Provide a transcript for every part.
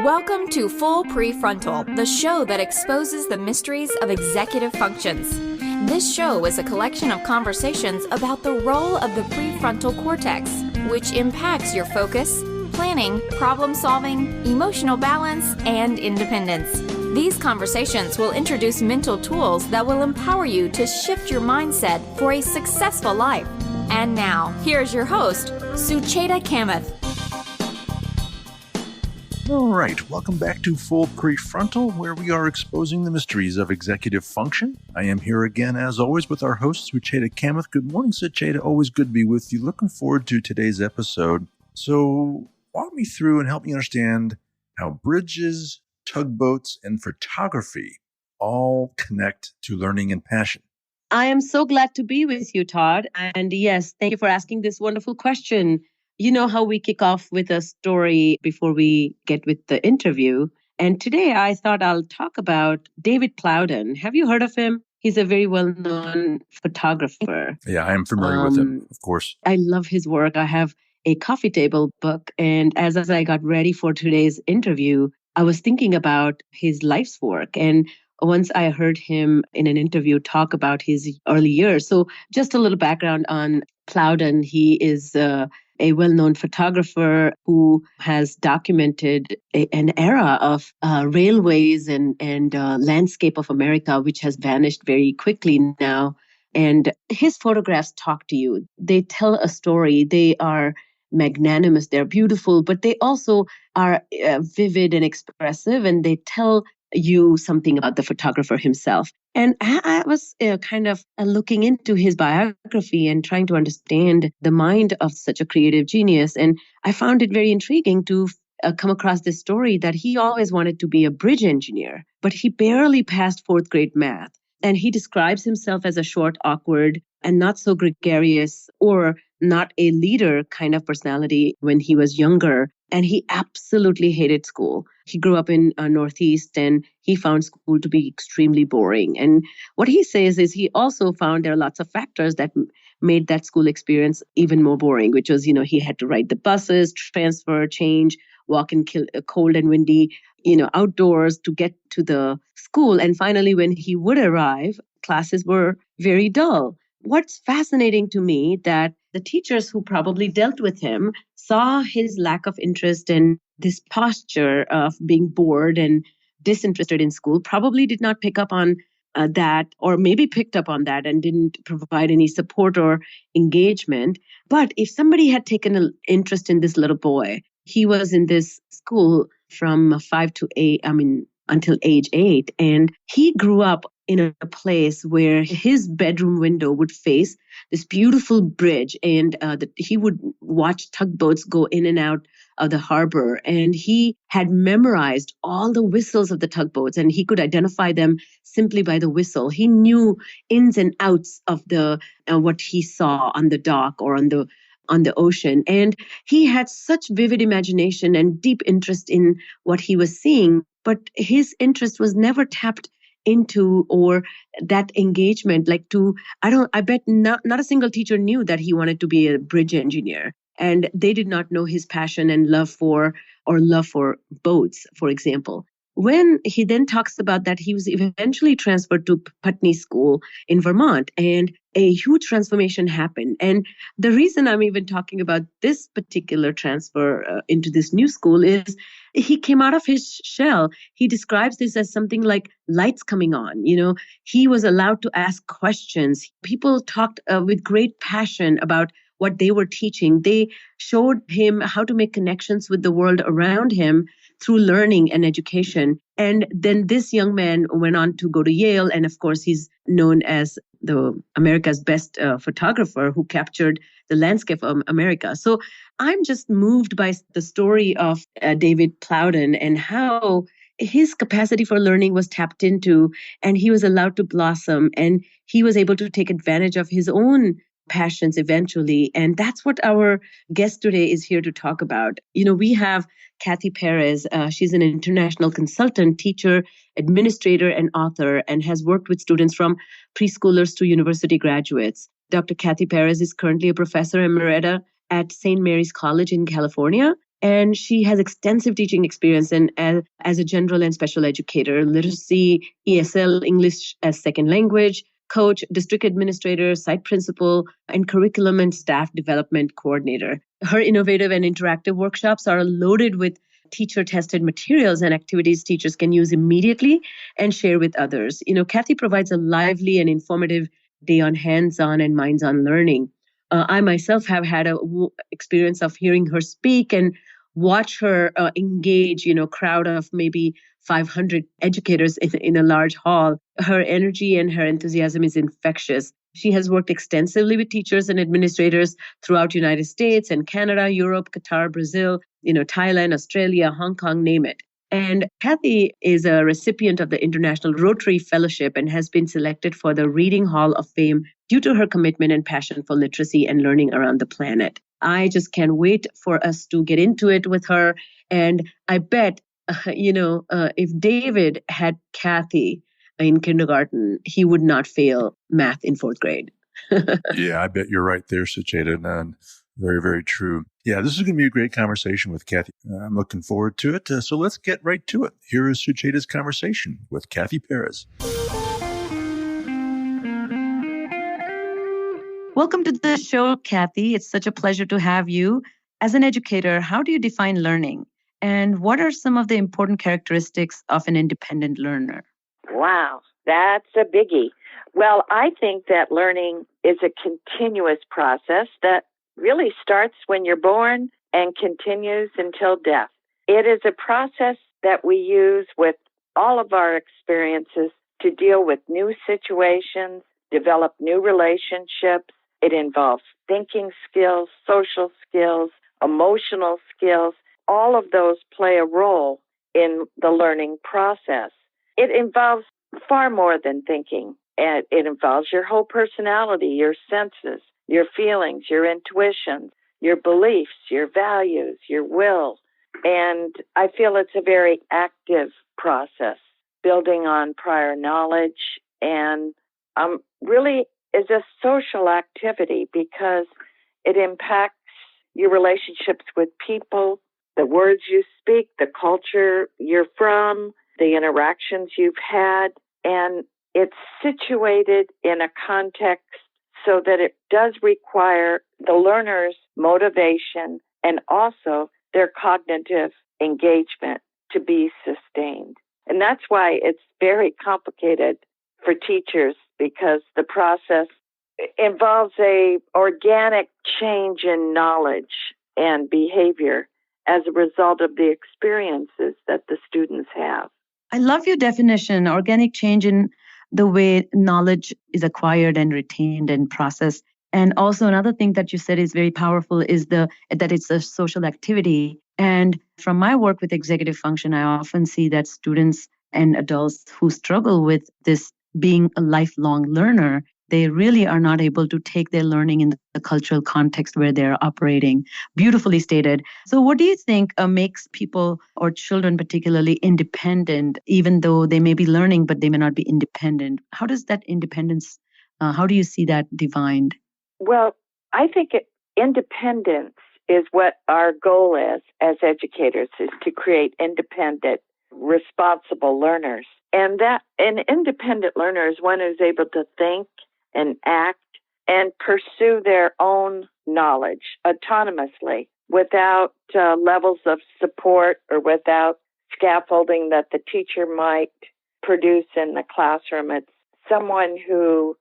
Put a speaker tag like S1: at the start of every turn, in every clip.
S1: Welcome to Full PreFrontal, the show that exposes the mysteries of executive functions. This show is a collection of conversations about the role of the prefrontal cortex, which impacts your focus, planning, problem-solving, emotional balance, and independence. These conversations will introduce mental tools that will empower you to shift your mindset for a successful life. And now, here's your host, Sucheta Kamath.
S2: All right, welcome back to Full PreFrontal, where we are exposing the mysteries of executive function. I am here again, as always, with our host, Sucheta Kamath. Good morning, Sucheta. Always good to be with you. Looking forward to today's episode. So, walk me through and help me understand how bridges, tugboats, and photography all connect to learning and passion.
S3: I am so glad to be with you, Todd. And yes, thank you for asking this wonderful question. You know how we kick off with a story before we get with the interview. And today I thought I'll talk about David Plowden. Have you heard of him? He's a very well-known photographer.
S2: Yeah, I am familiar with him, of course.
S3: I love his work. I have a coffee table book. And as I got ready for today's interview, I was thinking about his life's work. And once I heard him in an interview talk about his early years. So just a little background on Plowden. He is a well-known photographer who has documented an era of railways and landscape of America, which has vanished very quickly now. And his photographs talk to you. They tell a story. They are magnanimous. They're beautiful, but they also are vivid and expressive, and they tell you something about the photographer himself. And I was kind of looking into his biography and trying to understand the mind of such a creative genius. And I found it very intriguing to come across this story that he always wanted to be a bridge engineer, but he barely passed fourth grade math. And he describes himself as a short, awkward, and not so gregarious or not a leader kind of personality when he was younger. And he absolutely hated school. He grew up in Northeast and he found school to be extremely boring. And what he says is he also found there are lots of factors that made that school experience even more boring, which was, he had to ride the buses, transfer, change, walk in cold and windy, outdoors to get to the school. And finally, when he would arrive, classes were very dull. What's fascinating to me that the teachers who probably dealt with him saw his lack of interest and this posture of being bored and disinterested in school, probably did not pick up on that, or maybe picked up on that and didn't provide any support or engagement. But if somebody had taken an interest in this little boy, he was in this school from 5 to 8, until age 8. And he grew up in a place where his bedroom window would face this beautiful bridge, and he would watch tugboats go in and out of the harbor. And he had memorized all the whistles of the tugboats, and he could identify them simply by the whistle. He knew ins and outs of the what he saw on the dock or on the ocean. And he had such vivid imagination and deep interest in what he was seeing, but his interest was never tapped into, or that engagement, I bet not a single teacher knew that he wanted to be a bridge engineer. And they did not know his passion and love for boats, for example. When he then talks about that, he was eventually transferred to Putney School in Vermont, and a huge transformation happened. And the reason I'm even talking about this particular transfer into this new school is he came out of his shell. He describes this as something like lights coming on. He was allowed to ask questions. People talked with great passion about what they were teaching. They showed him how to make connections with the world around him through learning and education. And then this young man went on to go to Yale. And of course, he's known as America's best photographer who captured the landscape of America. So I'm just moved by the story of David Plowden and how his capacity for learning was tapped into, and he was allowed to blossom, and he was able to take advantage of his own passions eventually. And that's what our guest today is here to talk about. We have Kathy Perez. She's an international consultant, teacher, administrator, and author, and has worked with students from preschoolers to university graduates. Dr. Kathy Perez is currently a professor emerita at St. Mary's College in California. And she has extensive teaching experience and as a general and special educator, literacy, ESL, English as second language, coach, district administrator, site principal, and curriculum and staff development coordinator. Her innovative and interactive workshops are loaded with teacher-tested materials and activities teachers can use immediately and share with others. Kathy provides a lively and informative day on hands-on and minds-on learning. I myself have had a experience of hearing her speak and watch her engage, crowd of maybe 500 educators in a large hall. Her energy and her enthusiasm is infectious. She has worked extensively with teachers and administrators throughout the United States and Canada, Europe, Qatar, Brazil, Thailand, Australia, Hong Kong, name it. And Kathy is a recipient of the International Rotary Fellowship and has been selected for the Reading Hall of Fame due to her commitment and passion for literacy and learning around the planet. I just can't wait for us to get into it with her. And I bet, if David had Kathy in kindergarten, he would not fail math in fourth grade.
S2: Yeah, I bet you're right there, Sucheta. And very, very true. Yeah, this is going to be a great conversation with Kathy. I'm looking forward to it. So let's get right to it. Here is Sucheta's conversation with Kathy Perez.
S4: Welcome to the show, Kathy. It's such a pleasure to have you. As an educator, how do you define learning? And what are some of the important characteristics of an independent learner?
S5: Wow, that's a biggie. Well, I think that learning is a continuous process that really starts when you're born and continues until death. It is a process that we use with all of our experiences to deal with new situations, develop new relationships. It involves thinking skills, social skills, emotional skills. All of those play a role in the learning process. It involves far more than thinking. And it involves your whole personality, your senses, your feelings, your intuitions, your beliefs, your values, your will. And I feel it's a very active process, building on prior knowledge, and really is a social activity because it impacts your relationships with people, the words you speak, the culture you're from, the interactions you've had, and it's situated in a context so that it does require the learner's motivation and also their cognitive engagement to be sustained. And that's why it's very complicated for teachers, because the process involves a organic change in knowledge and behavior as a result of the experiences that the students have.
S4: I love your definition, organic change in the way knowledge is acquired and retained and processed. And also another thing that you said is very powerful is that it's a social activity. And from my work with executive function, I often see that students and adults who struggle with this being a lifelong learner, they really are not able to take their learning in the cultural context where they're operating. Beautifully stated. So what do you think makes people or children particularly independent, even though they may be learning, but they may not be independent? How does that independence, how do you see that defined?
S5: Well, I think independence is what our goal is as educators, is to create independent, responsible learners. And that an independent learner is one who's able to think and act and pursue their own knowledge autonomously without levels of support or without scaffolding that the teacher might produce in the classroom. It's someone who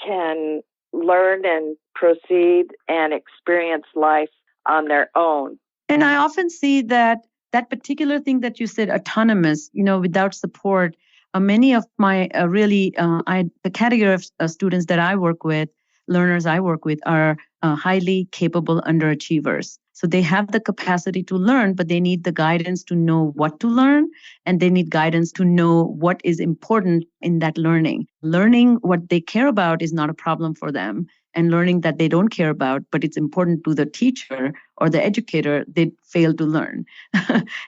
S5: can learn and proceed and experience life on their own.
S4: And I often see that particular thing that you said, autonomous, without support, many of my the category of students that I work with, learners I work with, are highly capable underachievers. So they have the capacity to learn, but they need the guidance to know what to learn, and they need guidance to know what is important in that learning. Learning what they care about is not a problem for them, and learning that they don't care about, but it's important to the teacher or the educator, they fail to learn.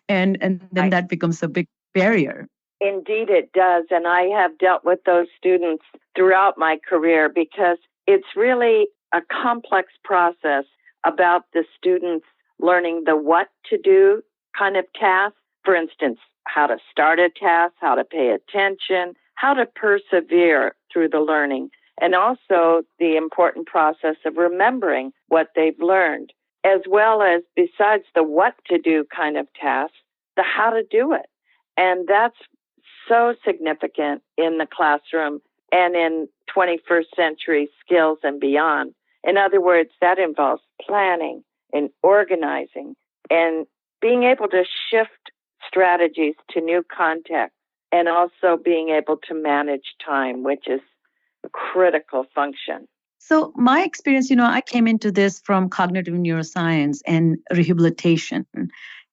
S4: and then that becomes a big barrier.
S5: Indeed, it does. And I have dealt with those students throughout my career because it's really a complex process about the student's learning the what to do kind of task. For instance, how to start a task, how to pay attention, how to persevere through the learning, and also the important process of remembering what they've learned, as well as, besides the what to do kind of task, the how to do it. And that's so significant in the classroom and in 21st century skills and beyond. In other words, that involves planning and organizing and being able to shift strategies to new contexts, and also being able to manage time, which is a critical function.
S4: So my experience, I came into this from cognitive neuroscience and rehabilitation.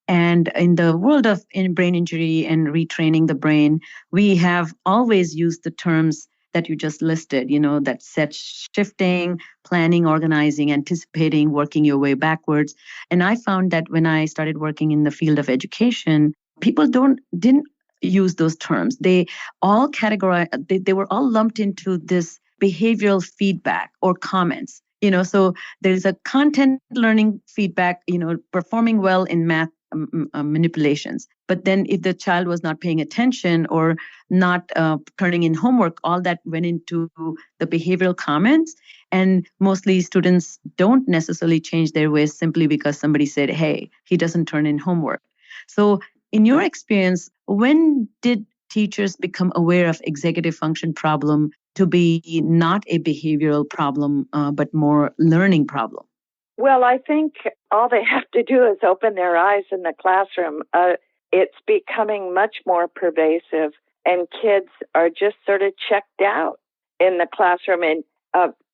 S4: And in the world of brain injury and retraining the brain, we have always used the terms that you just listed, that set shifting, planning, organizing, anticipating, working your way backwards. And I found that when I started working in the field of education, people didn't use those terms. They all they were all lumped into this behavioral feedback or comments. So there's a content learning feedback, performing well in math manipulations. But then if the child was not paying attention or not turning in homework, all that went into the behavioral comments. And mostly students don't necessarily change their ways simply because somebody said, hey, he doesn't turn in homework. So in your experience, when did teachers become aware of executive function problem to be not a behavioral problem, but more learning problem?
S5: Well, I think all they have to do is open their eyes in the classroom. It's becoming much more pervasive, and kids are just sort of checked out in the classroom. And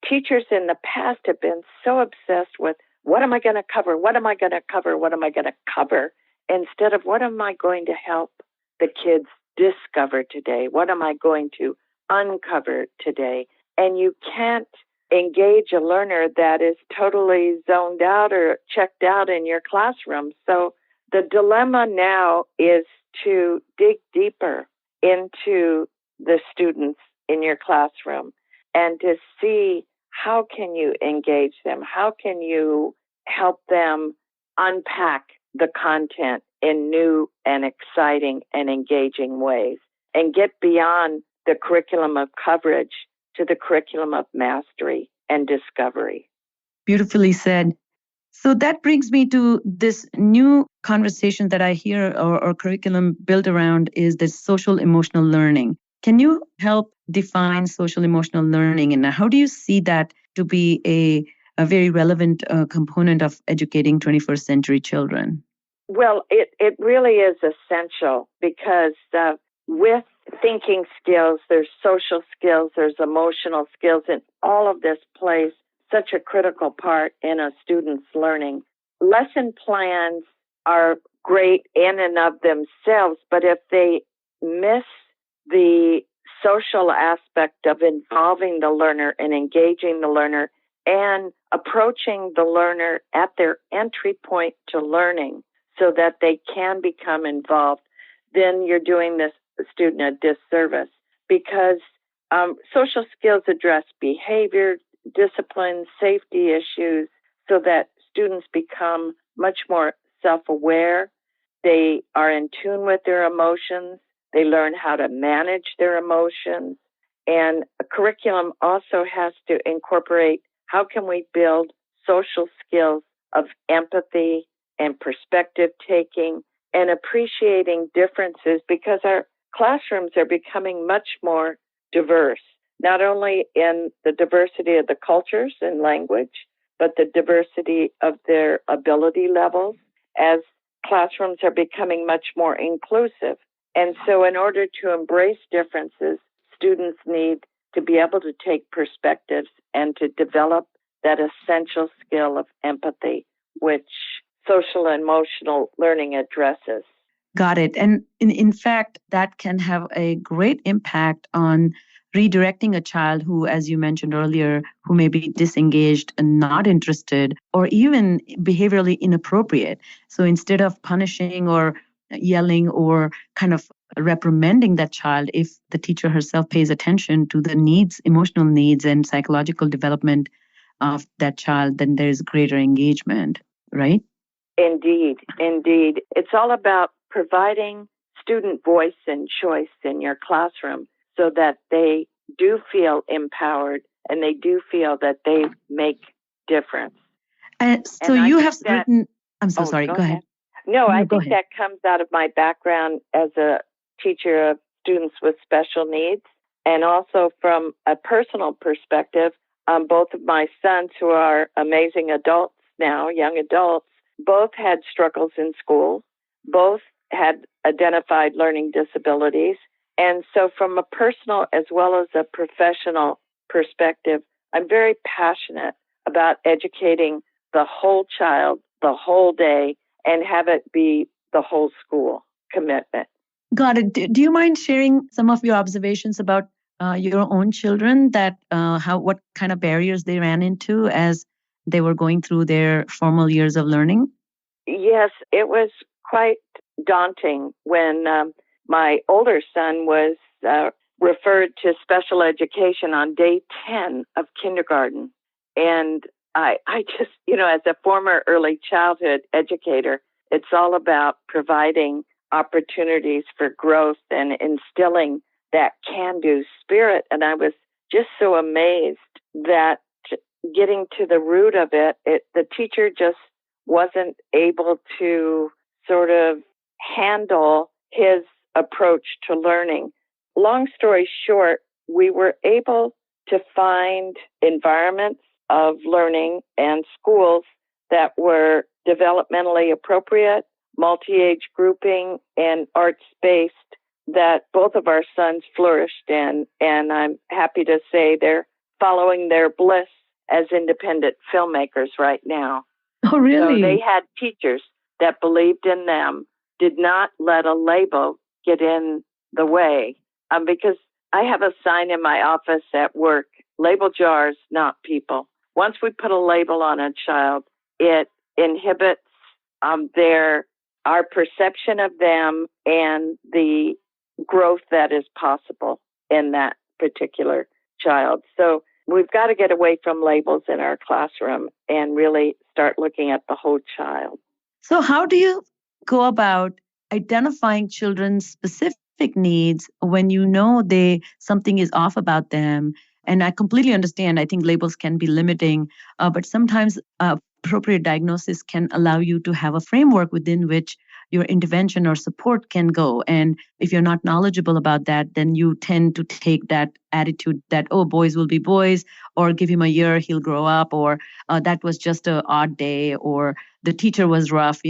S5: teachers in the past have been so obsessed with, what am I going to cover? What am I going to cover? What am I going to cover? Instead of, what am I going to help the kids discover today? What am I going to uncover today? And you can't engage a learner that is totally zoned out or checked out in your classroom. So the dilemma now is to dig deeper into the students in your classroom and to see, how can you engage them? How can you help them unpack the content in new and exciting and engaging ways, and get beyond the curriculum of coverage to the curriculum of mastery and discovery.
S4: Beautifully said. So that brings me to this new conversation that I hear, or curriculum built around, is this social emotional learning. Can you help define social emotional learning, and how do you see that to be a very relevant component of educating 21st century children?
S5: Well, it really is essential, because with thinking skills, there's social skills, there's emotional skills, and all of this plays such a critical part in a student's learning. Lesson plans are great in and of themselves, but if they miss the social aspect of involving the learner and engaging the learner and approaching the learner at their entry point to learning so that they can become involved, then you're doing this student a disservice, because social skills address behavior, discipline, safety issues, so that students become much more self-aware. They are in tune with their emotions. They learn how to manage their emotions. And a curriculum also has to incorporate, how can we build social skills of empathy and perspective taking and appreciating differences, because our classrooms are becoming much more diverse, not only in the diversity of the cultures and language, but the diversity of their ability levels, as classrooms are becoming much more inclusive. And so in order to embrace differences, students need to be able to take perspectives and to develop that essential skill of empathy, which social and emotional learning addresses.
S4: Got it. And in fact, that can have a great impact on redirecting a child who, as you mentioned earlier, who may be disengaged and not interested, or even behaviorally inappropriate. So instead of punishing or yelling or kind of reprimanding that child, if the teacher herself pays attention to the needs, emotional needs and psychological development of that child, then there's greater engagement, right?
S5: Indeed, indeed. It's all about providing student voice and choice in your classroom so that they do feel empowered and they do feel that they make difference.
S4: So
S5: And I
S4: you
S5: think
S4: have written, I'm so sorry, go ahead.
S5: No, I
S4: go
S5: think
S4: ahead.
S5: that comes out of my background as a teacher of students with special needs. And also from a personal perspective, both of my sons, who are amazing adults now, young adults, both had struggles in school, both had identified learning disabilities. And so from a personal as well as a professional perspective, I'm very passionate about educating the whole child, the whole day, and have it be the whole school commitment.
S4: Got it. Do you mind sharing some of your observations about your own children, that what kind of barriers they ran into as they were going through their formal years of learning?
S5: Yes, it was quite daunting when my older son was referred to special education on day 10 of kindergarten. And I just, as a former early childhood educator, it's all about providing opportunities for growth and instilling that can-do spirit. And I was just so amazed that getting to the root of it, the teacher just wasn't able to sort of handle his approach to learning. Long story short, we were able to find environments of learning and schools that were developmentally appropriate, multi-age grouping, and arts-based that both of our sons flourished in. And I'm happy to say they're following their bliss as independent filmmakers right now.
S4: Oh, really?
S5: So they had teachers that believed in them, did not let a label get in the way. Because I have a sign in my office at work, label jars, not people. Once we put a label on a child, it inhibits our perception of them and the growth that is possible in that particular child. So we've got to get away from labels in our classroom and really start looking at the whole child.
S4: So how do you go about identifying children's specific needs when you know something is off about them? And I completely understand. I think labels can be limiting, but sometimes appropriate diagnosis can allow you to have a framework within which your intervention or support can go. And if you're not knowledgeable about that, then you tend to take that attitude that, oh, boys will be boys, or give him a year, he'll grow up, or that was just an odd day, or the teacher was rough,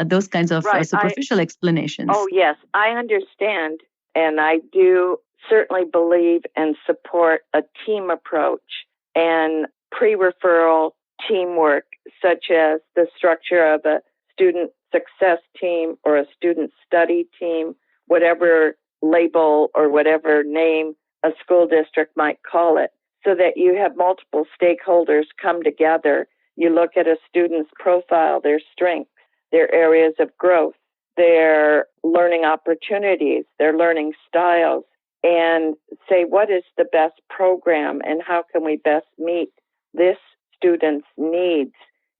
S4: those kinds of superficial explanations.
S5: Oh, yes, I understand. And I do certainly believe and support a team approach and pre-referral teamwork, such as the structure of a student success team or a student study team, whatever label or whatever name a school district might call it, so that you have multiple stakeholders come together. You look at a student's profile, their strengths, their areas of growth, their learning opportunities, their learning styles, and say, what is the best program and how can we best meet this student's needs,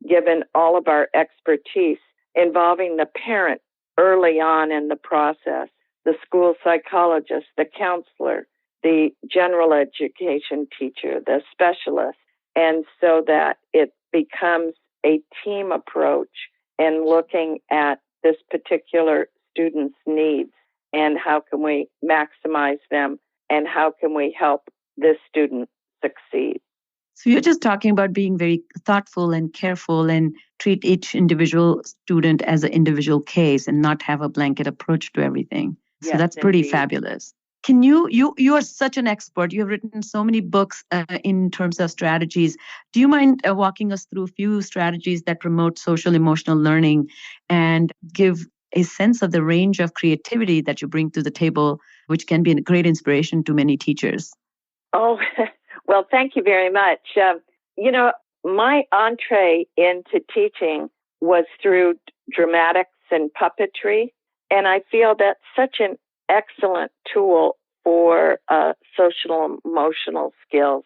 S5: given all of our expertise, involving the parent early on in the process, the school psychologist, the counselor, the general education teacher, the specialist, and so that it becomes a team approach and looking at this particular student's needs and how can we maximize them and how can we help this student succeed.
S4: So you're just talking about being very thoughtful and careful and treat each individual student as an individual case and not have a blanket approach to everything. So
S5: yes,
S4: that's pretty
S5: indeed.
S4: Fabulous. Can you are such an expert. You have written so many books in terms of strategies. Do you mind walking us through a few strategies that promote social emotional learning and give a sense of the range of creativity that you bring to the table, which can be a great inspiration to many teachers?
S5: Oh, well, thank you very much. My entree into teaching was through dramatics and puppetry, and I feel that's such an excellent tool for social emotional skills.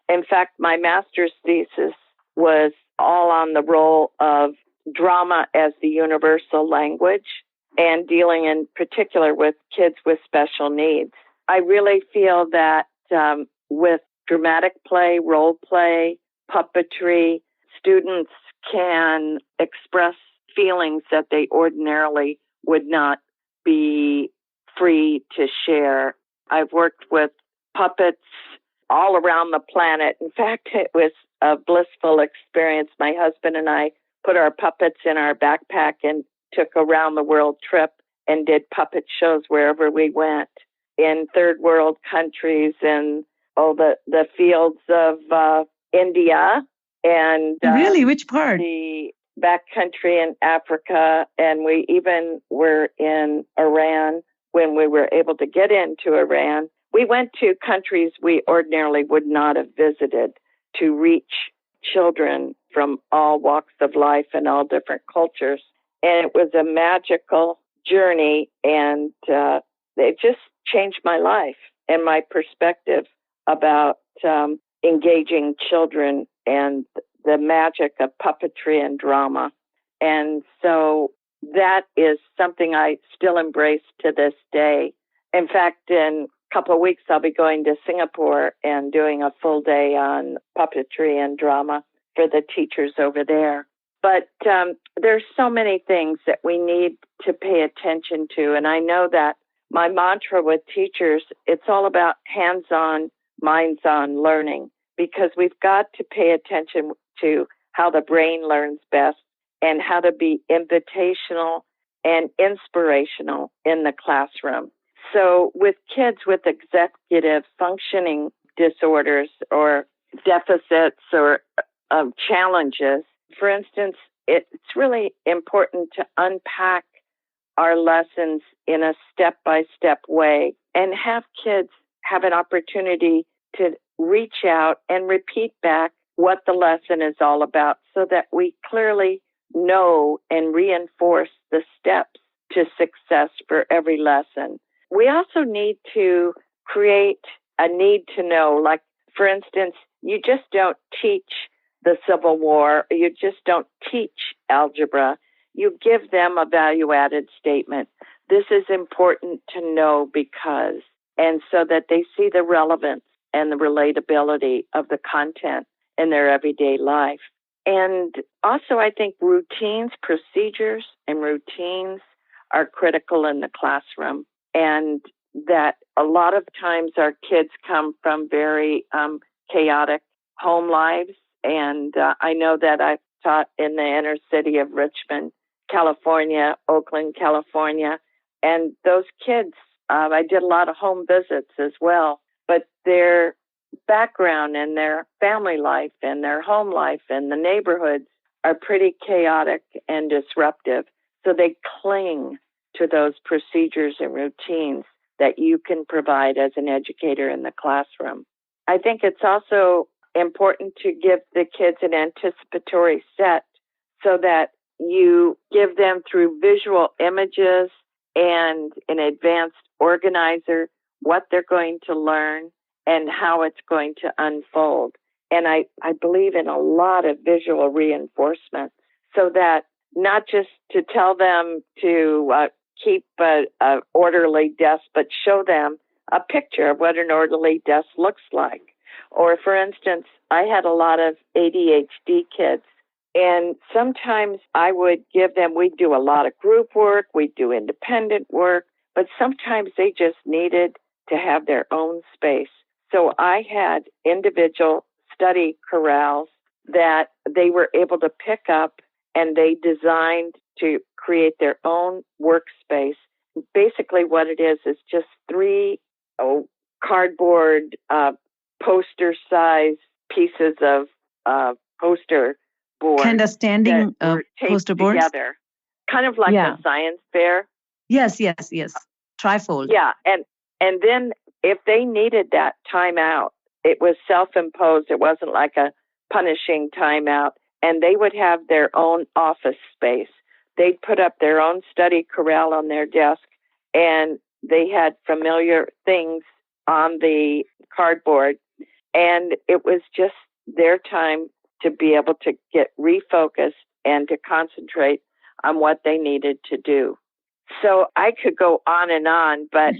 S5: In fact, my master's thesis was all on the role of drama as the universal language and dealing in particular with kids with special needs. I really feel that with dramatic play, role play, puppetry, students can express feelings that they ordinarily would not be free to share. I've worked with puppets all around the planet. In fact, it was a blissful experience. My husband and I put our puppets in our backpack and took a round the world trip and did puppet shows wherever we went in third world countries and the fields of India and
S4: Really, which part?
S5: the backcountry in Africa, and we even were in Iran when we were able to get into Iran. We went to countries we ordinarily would not have visited to reach children from all walks of life and all different cultures. And it was a magical journey, and it just changed my life and my perspective about engaging children and the magic of puppetry and drama. And so that is something I still embrace to this day. In fact, in a couple of weeks, I'll be going to Singapore and doing a full day on puppetry and drama for the teachers over there. But there's so many things that we need to pay attention to. And I know that my mantra with teachers, it's all about hands-on, minds-on learning, because we've got to pay attention to how the brain learns best and how to be invitational and inspirational in the classroom. So with kids with executive functioning disorders or deficits or challenges, for instance, it's really important to unpack our lessons in a step-by-step way and have kids have an opportunity to reach out and repeat back what the lesson is all about so that we clearly know and reinforce the steps to success for every lesson. We also need to create a need to know, like, for instance, you just don't teach the Civil War, or you just don't teach algebra. You give them a value-added statement. This is important to know because, and so that they see the relevance and the relatability of the content in their everyday life. And also, I think routines, procedures, and routines are critical in the classroom. And that a lot of times our kids come from very chaotic home lives. And I know that I've taught in the inner city of Richmond, California, Oakland, California. And those kids, I did a lot of home visits as well. But their background and their family life and their home life and the neighborhoods are pretty chaotic and disruptive. So they cling to those procedures and routines that you can provide as an educator in the classroom. I think it's also important to give the kids an anticipatory set so that you give them through visual images and an advanced organizer what they're going to learn and how it's going to unfold. And I believe in a lot of visual reinforcement so that not just to tell them to keep an orderly desk, but show them a picture of what an orderly desk looks like. Or, for instance, I had a lot of ADHD kids, and sometimes I would give them, we'd do a lot of group work, we'd do independent work, but sometimes they just needed to have their own space. So I had individual study corrals that they were able to pick up, and they designed to create their own workspace. Basically what it is just three cardboard poster size pieces of poster board.
S4: Kind of standing poster boards?
S5: Together. Kind of like a science fair.
S4: Yes. Trifold.
S5: Yeah. And then if they needed that timeout, it was self-imposed. It wasn't like a punishing timeout. And they would have their own office space. They'd put up their own study corral on their desk, and they had familiar things on the cardboard. And it was just their time to be able to get refocused and to concentrate on what they needed to do. So I could go on, but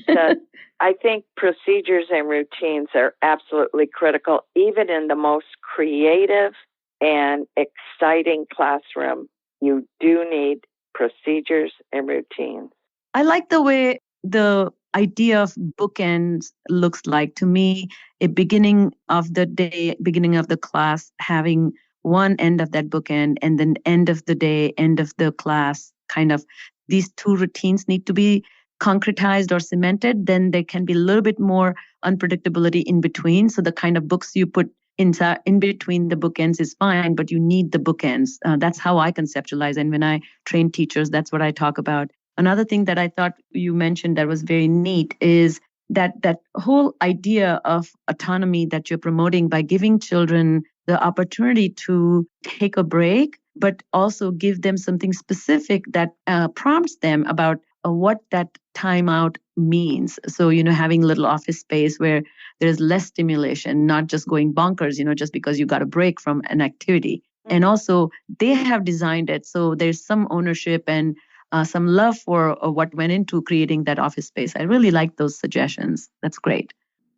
S5: I think procedures and routines are absolutely critical, even in the most creative and exciting classroom. You do need procedures and routines.
S4: I like the way the idea of bookends looks like. To me, a beginning of the day, beginning of the class, having one end of that bookend, and then end of the day, end of the class, kind of these two routines need to be concretized or cemented. Then there can be a little bit more unpredictability in between. So the kind of books you put inside in between the bookends is fine, but you need the bookends. That's how I conceptualize. And when I train teachers, that's what I talk about. Another thing that I thought you mentioned that was very neat is that whole idea of autonomy that you're promoting by giving children the opportunity to take a break, but also give them something specific that prompts them about what that timeout means. So, having a little office space where there's less stimulation, not just going bonkers, just because you got a break from an activity. And also they have designed it. So there's some ownership and some love for what went into creating that office space. I really like those suggestions. That's great.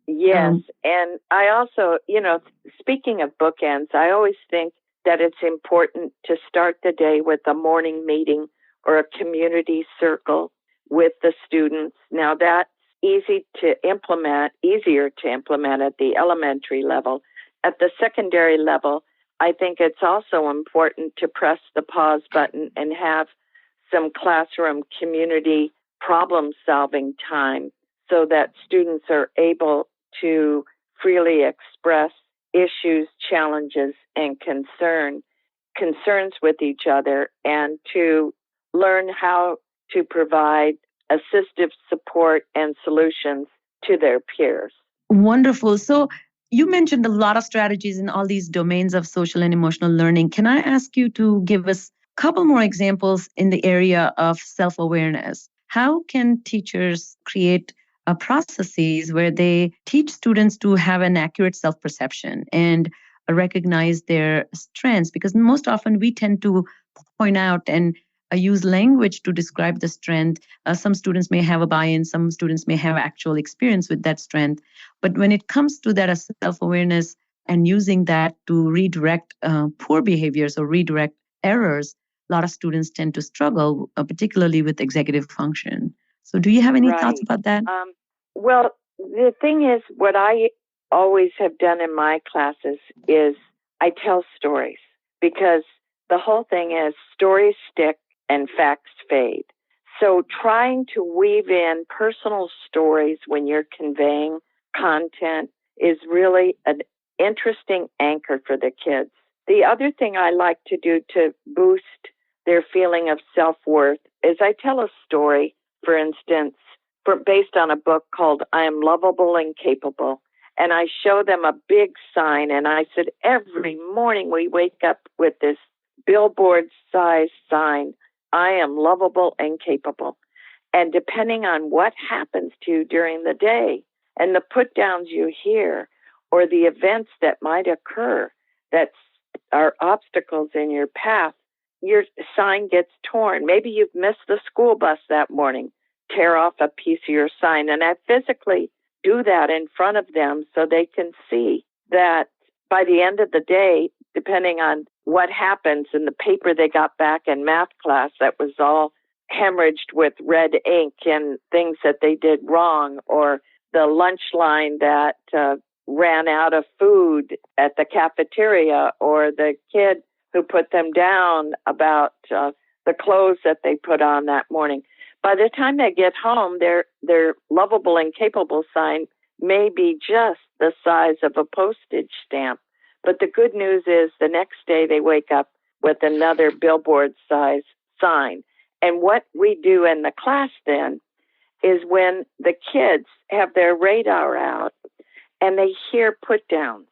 S5: Yes. And I also, speaking of bookends, I always think that it's important to start the day with a morning meeting or a community circle with the students. Now that's easier to implement at the elementary level. At the secondary level, I think it's also important to press the pause button and have some classroom community problem-solving time so that students are able to freely express issues, challenges, and concerns with each other, and to learn how to provide assistive support and solutions to their peers.
S4: Wonderful. So you mentioned a lot of strategies in all these domains of social and emotional learning. Can I ask you to give us a couple more examples in the area of self-awareness? How can teachers create processes where they teach students to have an accurate self-perception and recognize their strengths? Because most often we tend to point out and use language to describe the strength. Some students may have a buy-in, some students may have actual experience with that strength. But when it comes to that self-awareness and using that to redirect poor behaviors or redirect errors, a lot of students tend to struggle, particularly with executive function. So do you have any thoughts about that?
S5: Well, the thing is, what I always have done in my classes is I tell stories, because the whole thing is stories stick and facts fade. So trying to weave in personal stories when you're conveying content is really an interesting anchor for the kids. The other thing I like to do to boost their feeling of self-worth is I tell a story, for instance, based on a book called I Am Lovable and Capable. And I show them a big sign, and I said, every morning we wake up with this billboard-sized sign, I am lovable and capable. And depending on what happens to you during the day and the put-downs you hear or the events that might occur that are obstacles in your path, your sign gets torn. Maybe you've missed the school bus that morning. Tear off a piece of your sign. And I physically do that in front of them so they can see that by the end of the day, depending on what happens in the paper they got back in math class that was all hemorrhaged with red ink and things that they did wrong, or the lunch line that ran out of food at the cafeteria, or the kid who put them down about the clothes that they put on that morning. By the time they get home, their lovable and capable sign may be just the size of a postage stamp. But the good news is the next day they wake up with another billboard-size sign. And what we do in the class then is when the kids have their radar out and they hear put-downs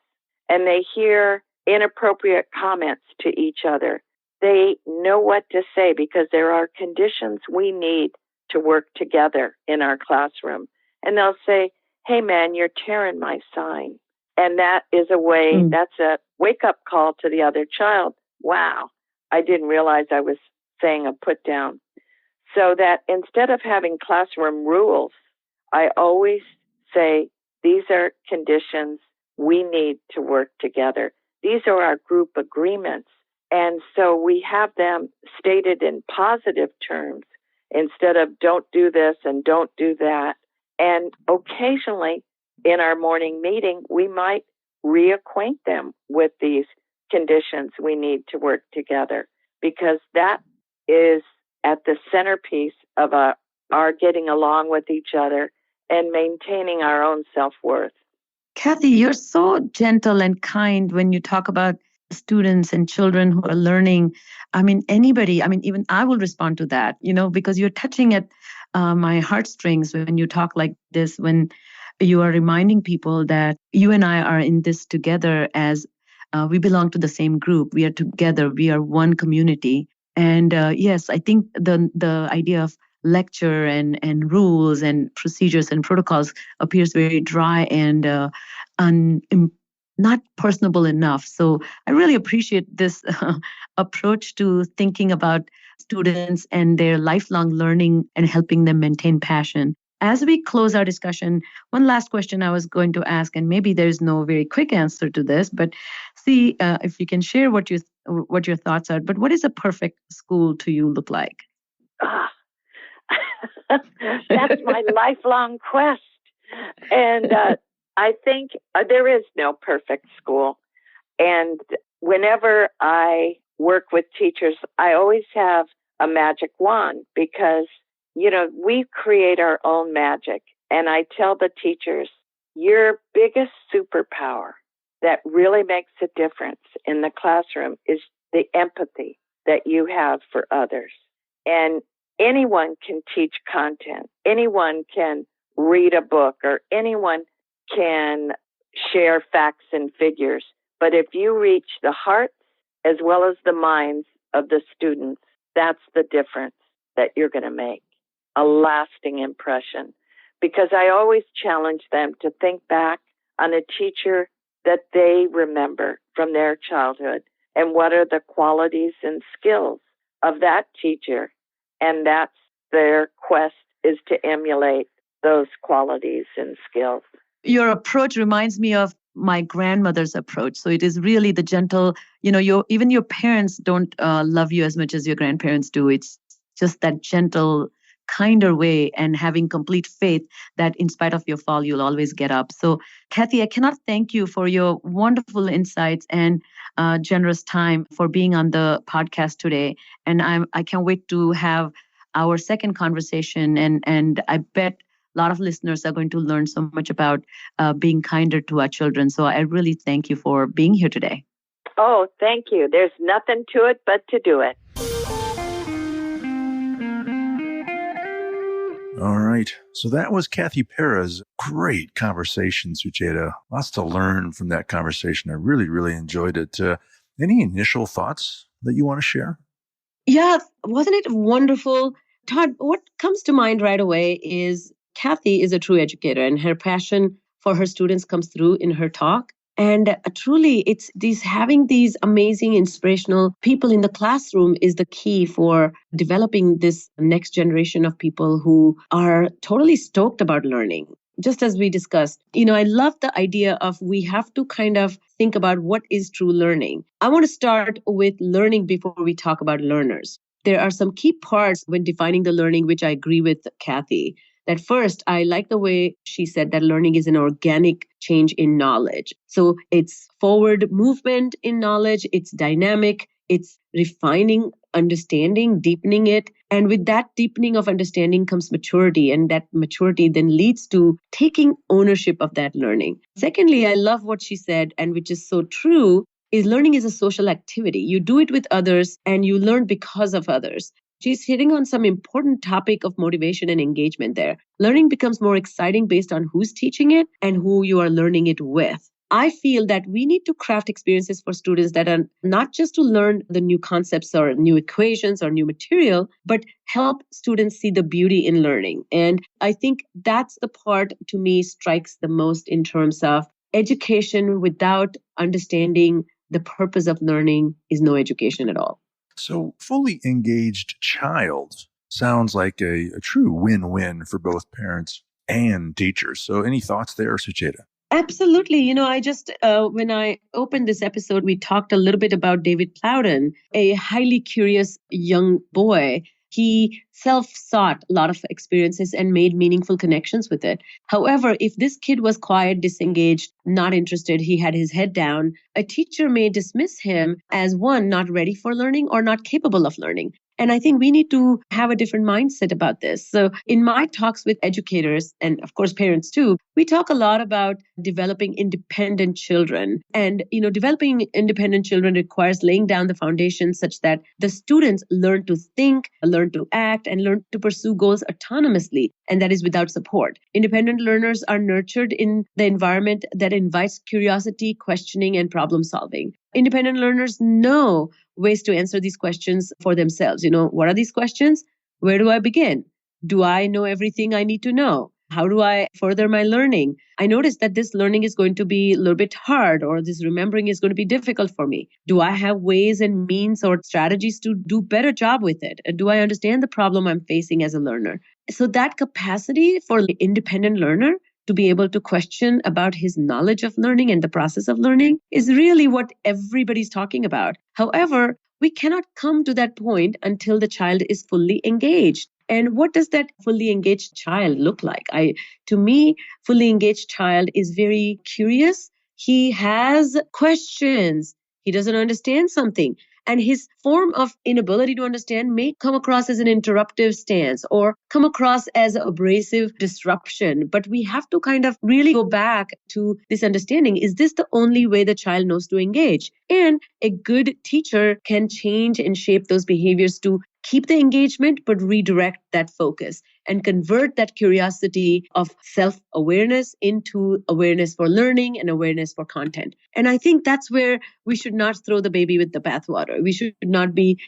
S5: and they hear inappropriate comments to each other, they know what to say, because there are conditions we need to work together in our classroom. And they'll say, hey, man, you're tearing my sign. And that is a way, that's a wake-up call to the other child. Wow, I didn't realize I was saying a put down. So that instead of having classroom rules, I always say, these are conditions we need to work together. These are our group agreements. And so we have them stated in positive terms instead of don't do this and don't do that. And occasionally in our morning meeting, we might reacquaint them with these conditions we need to work together, because that is at the centerpiece of our getting along with each other and maintaining our own self-worth.
S4: Kathy, you're so gentle and kind when you talk about students and children who are learning. I mean, anybody, I mean, even I will respond to that, because you're touching at my heartstrings when you talk like this, when you are reminding people that you and I are in this together as we belong to the same group. We are together. We are one community. And yes, I think the idea of lecture and rules and procedures and protocols appears very dry and not personable enough. So I really appreciate this approach to thinking about students and their lifelong learning and helping them maintain passion. As we close our discussion, one last question I was going to ask, and maybe there's no very quick answer to this, but see if you can share what your thoughts are. But what does a perfect school to you look like?
S5: That's my lifelong quest. And I think there is no perfect school. And whenever I work with teachers, I always have a magic wand because, we create our own magic. And I tell the teachers, your biggest superpower that really makes a difference in the classroom is the empathy that you have for others. And anyone can teach content. Anyone can read a book, or anyone can share facts and figures. But if you reach the hearts as well as the minds of the students, that's the difference that you're going to make, a lasting impression. Because I always challenge them to think back on a teacher that they remember from their childhood and what are the qualities and skills of that teacher. And that's their quest, is to emulate those qualities and skills.
S4: Your approach reminds me of my grandmother's approach. So it is really the gentle, even your parents don't love you as much as your grandparents do. It's just that gentle, kinder way, and having complete faith that in spite of your fall, you'll always get up. So Kathy, I cannot thank you for your wonderful insights and generous time for being on the podcast today. And I can't wait to have our second conversation. And I bet a lot of listeners are going to learn so much about being kinder to our children. So I really thank you for being here today.
S5: Oh, thank you. There's nothing to it but to do it.
S2: All right. So that was Kathy Perez. Great conversation, Sucheta. Lots to learn from that conversation. I really, really enjoyed it. Any initial thoughts that you want to share?
S3: Yeah, wasn't it wonderful? Todd, what comes to mind right away is Kathy is a true educator, and her passion for her students comes through in her talk. And truly, it's having these amazing, inspirational people in the classroom is the key for developing this next generation of people who are totally stoked about learning. Just as we discussed, I love the idea of we have to kind of think about what is true learning. I want to start with learning before we talk about learners. There are some key parts when defining the learning, which I agree with Kathy. That first, I like the way she said that learning is an organic change in knowledge. So it's forward movement in knowledge, it's dynamic, it's refining understanding, deepening it. And with that deepening of understanding comes maturity. And that maturity then leads to taking ownership of that learning. Secondly, I love what she said, and which is so true, is learning is a social activity. You do it with others and you learn because of others. She's hitting on some important topic of motivation and engagement there. Learning becomes more exciting based on who's teaching it and who you are learning it with. I feel that we need to craft experiences for students that are not just to learn the new concepts or new equations or new material, but help students see the beauty in learning. And I think that's the part to me strikes the most in terms of education without understanding the purpose of learning is no education at all.
S2: So, fully engaged child sounds like a true win-win for both parents and teachers. So, any thoughts there, Sucheta?
S3: Absolutely. When I opened this episode, we talked a little bit about David Plowden, a highly curious young boy. He self-sought a lot of experiences and made meaningful connections with it. However, if this kid was quiet, disengaged, not interested, he had his head down, a teacher may dismiss him as one, not ready for learning or not capable of learning. And I think we need to have a different mindset about this. So, in my talks with educators and, of course, parents too, we talk a lot about developing independent children. And, developing independent children requires laying down the foundation such that the students learn to think, learn to act, and learn to pursue goals autonomously. And that is without support. Independent learners are nurtured in the environment that invites curiosity, questioning, and problem solving. Independent learners know ways to answer these questions for themselves. What are these questions? Where do I begin? Do I know everything I need to know? How do I further my learning? I noticed that this learning is going to be a little bit hard, or this remembering is going to be difficult for me. Do I have ways and means or strategies to do better job with it? Do I understand the problem I'm facing as a learner? So that capacity for the independent learner to be able to question about his knowledge of learning and the process of learning is really what everybody's talking about. However, we cannot come to that point until the child is fully engaged. And what does that fully engaged child look like? To me, fully engaged child is very curious. He has questions. He doesn't understand something. And his form of inability to understand may come across as an interruptive stance or come across as abrasive disruption. But we have to kind of really go back to this understanding. Is this the only way the child knows to engage? And a good teacher can change and shape those behaviors to keep the engagement, but redirect that focus and convert that curiosity of self-awareness into awareness for learning and awareness for content. And I think that's where we should not throw the baby with the bathwater. We should not be,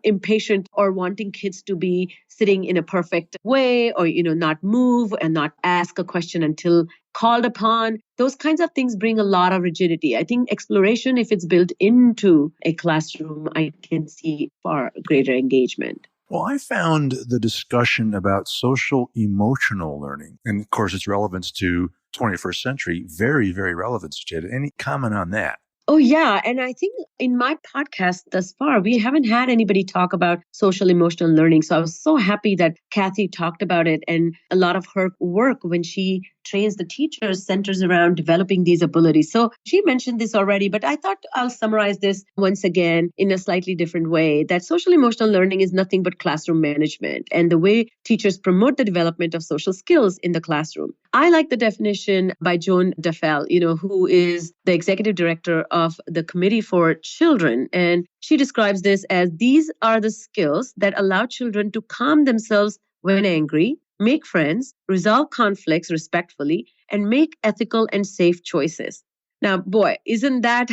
S3: impatient or wanting kids to be sitting in a perfect way or, not move and not ask a question until called upon. Those kinds of things bring a lot of rigidity. I think exploration, if it's built into a classroom, I can see far greater engagement.
S2: Well, I found the discussion about social emotional learning, and of course its relevance to 21st century, very, very relevant, Sucheta. Any comment on that?
S3: Oh, yeah. And I think in my podcast thus far, we haven't had anybody talk about social emotional learning. So I was so happy that Kathy talked about it. And a lot of her work when she trains the teachers centers around developing these abilities. So she mentioned this already, but I thought I'll summarize this once again in a slightly different way, that social emotional learning is nothing but classroom management and the way teachers promote the development of social skills in the classroom. I like the definition by Joan Duffel, who is the executive director of the Committee for Children. And she describes this as these are the skills that allow children to calm themselves when angry, make friends, resolve conflicts respectfully, and make ethical and safe choices. Now, boy, isn't that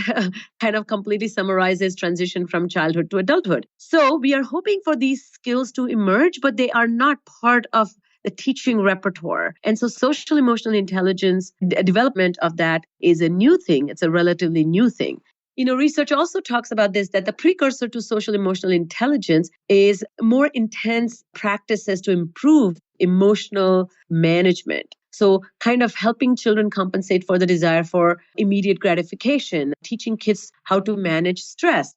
S3: kind of completely summarizes transition from childhood to adulthood? So we are hoping for these skills to emerge, but they are not part of the teaching repertoire. And so social emotional intelligence, the development of that is a new thing. It's a relatively new thing. Research also talks about this, that the precursor to social emotional intelligence is more intense practices to improve emotional management. So kind of helping children compensate for the desire for immediate gratification, teaching kids how to manage stress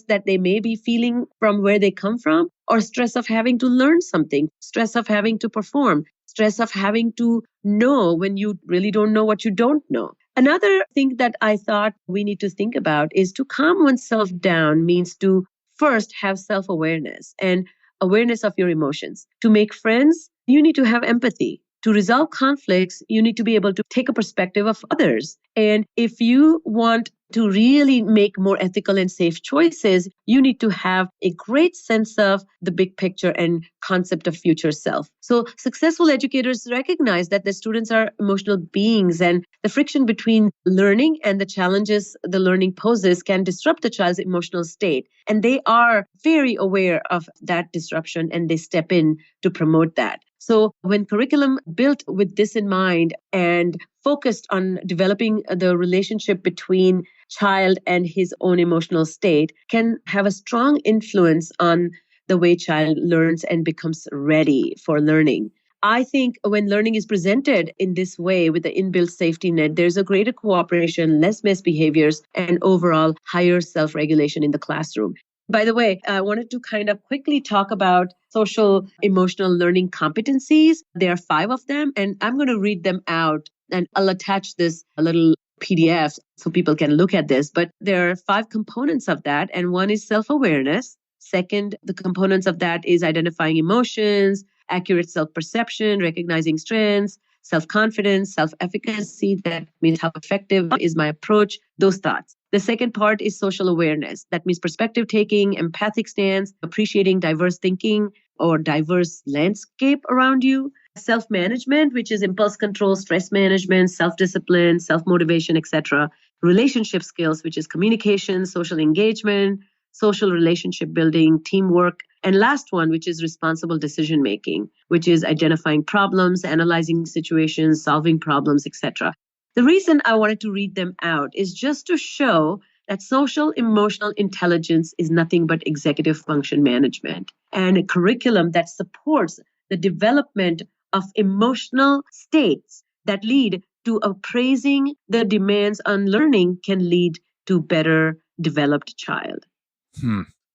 S3: that they may be feeling from where they come from, or stress of having to learn something, stress of having to perform, stress of having to know when you really don't know what you don't know. Another thing that I thought we need to think about is to calm oneself down means to first have self-awareness and awareness of your emotions. To make friends, you need to have empathy. To resolve conflicts, you need to be able to take a perspective of others. And if you want to really make more ethical and safe choices, you need to have a great sense of the big picture and concept of future self. So successful educators recognize that the students are emotional beings, and the friction between learning and the challenges the learning poses can disrupt the child's emotional state. And they are very aware of that disruption, and they step in to promote that. So when curriculum built with this in mind and focused on developing the relationship between child and his own emotional state can have a strong influence on the way child learns and becomes ready for learning. I think when learning is presented in this way with the inbuilt safety net, there's a greater cooperation, less misbehaviors, and overall higher self-regulation in the classroom. By the way, I wanted to kind of quickly talk about social emotional learning competencies. There are 5 of them, and I'm going to read them out, and I'll attach this little PDF so people can look at this. But there are 5 components of that, and one is self-awareness. Second, the components of that is identifying emotions, accurate self-perception, recognizing strengths, self-confidence, self-efficacy. That means how effective is my approach, those thoughts. The second part is social awareness. That means perspective taking, empathic stance, appreciating diverse thinking or diverse landscape around you. Self-management, which is impulse control, stress management, self-discipline, self-motivation, etc. Relationship skills, which is communication, social engagement, social relationship building, teamwork. And last one, which is responsible decision making, which is identifying problems, analyzing situations, solving problems, etc. The reason I wanted to read them out is just to show that social emotional intelligence is nothing but executive function management and a curriculum that supports the development of emotional states that lead to appraising the demands on learning can lead to better developed child.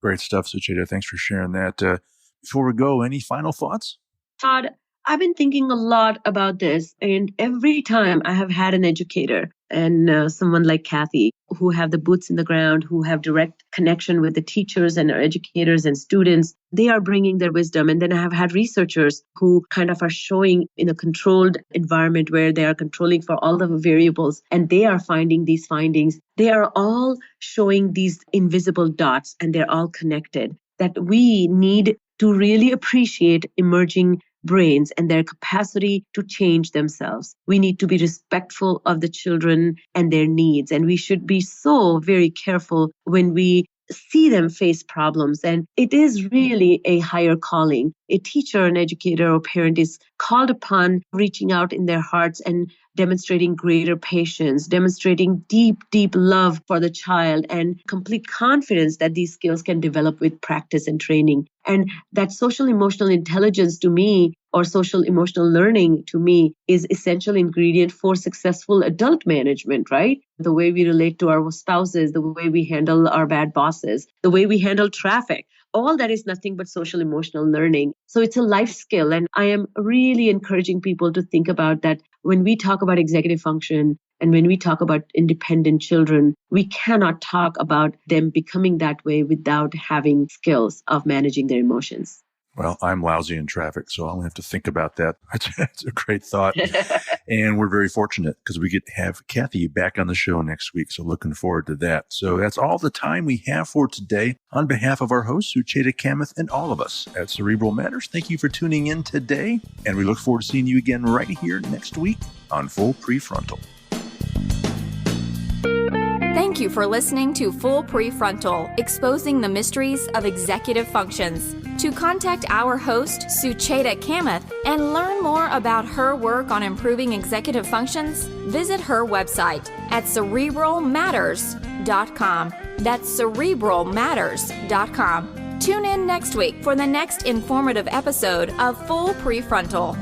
S2: Great stuff, Sucheta. Thanks for sharing that. Before we go, any final thoughts?
S3: Todd, I've been thinking a lot about this, and every time I have had an educator and someone like Kathy, who have the boots in the ground, who have direct connection with the teachers and our educators and students, they are bringing their wisdom. And then I have had researchers who kind of are showing in a controlled environment where they are controlling for all the variables, and they are finding these findings. They are all showing these invisible dots, and they're all connected, that we need to really appreciate emerging brains and their capacity to change themselves. We need to be respectful of the children and their needs. And we should be so very careful when we see them face problems. And it is really a higher calling. A teacher, an educator, or parent is called upon reaching out in their hearts and demonstrating greater patience, demonstrating deep, deep love for the child, and complete confidence that these skills can develop with practice and training. And that social emotional intelligence to me, or social emotional learning to me, is essential ingredient for successful adult management, right? The way we relate to our spouses, the way we handle our bad bosses, the way we handle traffic. All that is nothing but social emotional learning. So it's a life skill. And I am really encouraging people to think about that when we talk about executive function and when we talk about independent children, we cannot talk about them becoming that way without having skills of managing their emotions.
S2: Well, I'm lousy in traffic, so I'll have to think about that. That's a great thought. And we're very fortunate because we get to have Kathy back on the show next week. So looking forward to that. So that's all the time we have for today. On behalf of our hosts, Sucheta Kamath, and all of us at Cerebral Matters, thank you for tuning in today. And we look forward to seeing you again right here next week on Full PreFrontal.
S1: Thank you for listening to Full PreFrontal, exposing the mysteries of executive functions. To contact our host, Sucheta Kamath, and learn more about her work on improving executive functions, visit her website at cerebralmatters.com. That's cerebralmatters.com. Tune in next week for the next informative episode of Full PreFrontal.